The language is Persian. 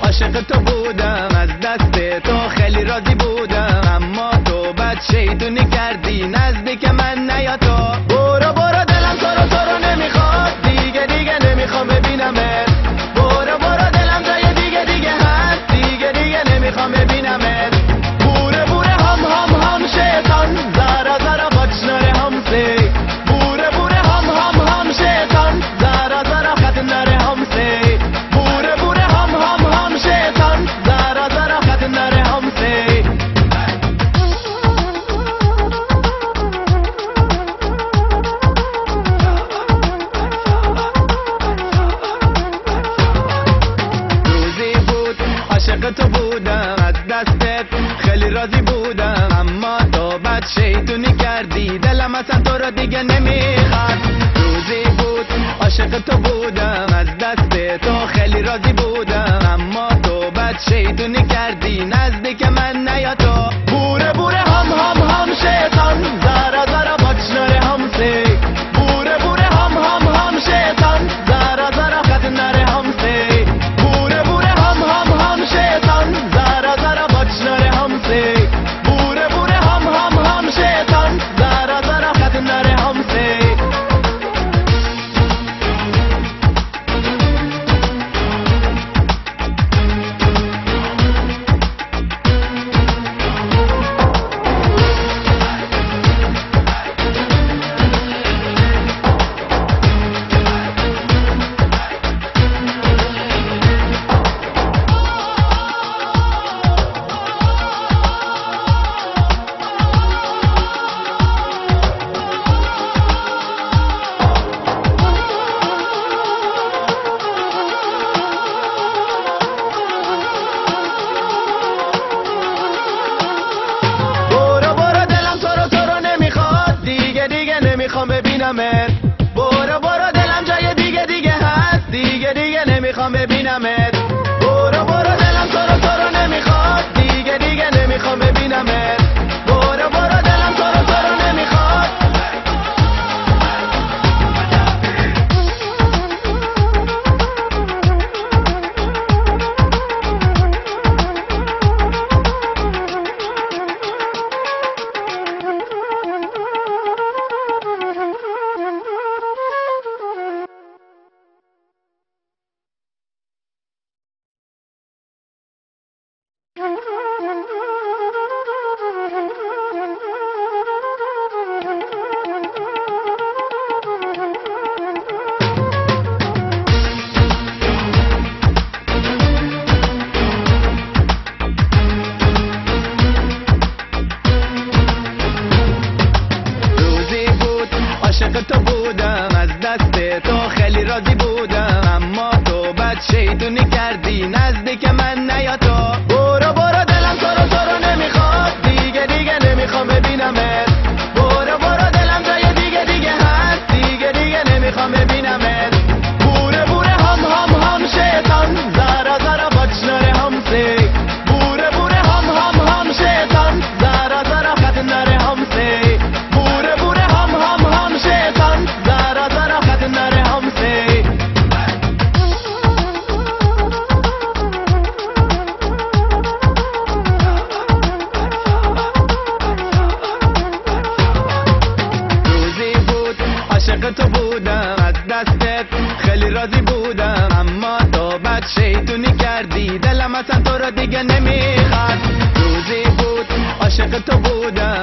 عاشق تو بودم، از دست تو خیلی راضی بودم، اما تو بد شیطونی کردی نزدیک من نیا تو. برو برو دلم تو رو نمیخواد، دیگه نمیخوام ببینمت. برو برو دلم جای دیگه هست، دیگه نمیخوام ببینمت. بوره بوره هم شیطان، زارا بچناره همسی. بوره بوره هم شیطان، زارا خطناره همسی. بوره بوره هم شیطان، زارا خطناره همسی. روزی بود عاشق تو بودم، از دستت خیلی راضی بودم، اما تو بد شیطونی کردی دلم اصلا تو رو دیگه نمیخواد. روزی بود عاشق تو بودم، از دست تو خیلی راضی بودم، اما تو بد شیطونی کردی نزدیک من نیا تو. بوره بوره هم شیطان، زارا بچناره همسی. بوره بوره هم شیطان، زارا خطناره همسی. بوره بوره هم شیطان، زارا بچناره همسی. بوره بوره هم شیطان، زارا خطناره همسی. نمیخوام ببینمت. برو برو دلم جای دیگه هست، دیگه نمیخوام ببینمت. برو برو دلم تو رو نمیخواد، دیگه نمیخوام ببینمت. برو برو دلم تو رو نمیخواد. عاشق تو بودم، از دست تو خیلی راضی بودم، اما تو بد شیطونی کردی نزدیک من نیا تو. برو برو دلم تو رو نمیخواد، دیگه نمیخوام ببینمت. برو برو دلم جای دیگه هست، دیگه نمیخوام ببینمت. بوره بوره هم شیطان، زارا بچناره همسی. بوره بوره هم شیطان، زارا خطناره همسی. بوره بوره هم شیطان، زارا خطناره همسی. روزی بود عاشق تو بودم، از دستت خیلی راضی بودم، اما تو بد شیطونی کردی دلم اصلا تو رو دیگه نمیخواد. روزی بود عاشق تو بودم.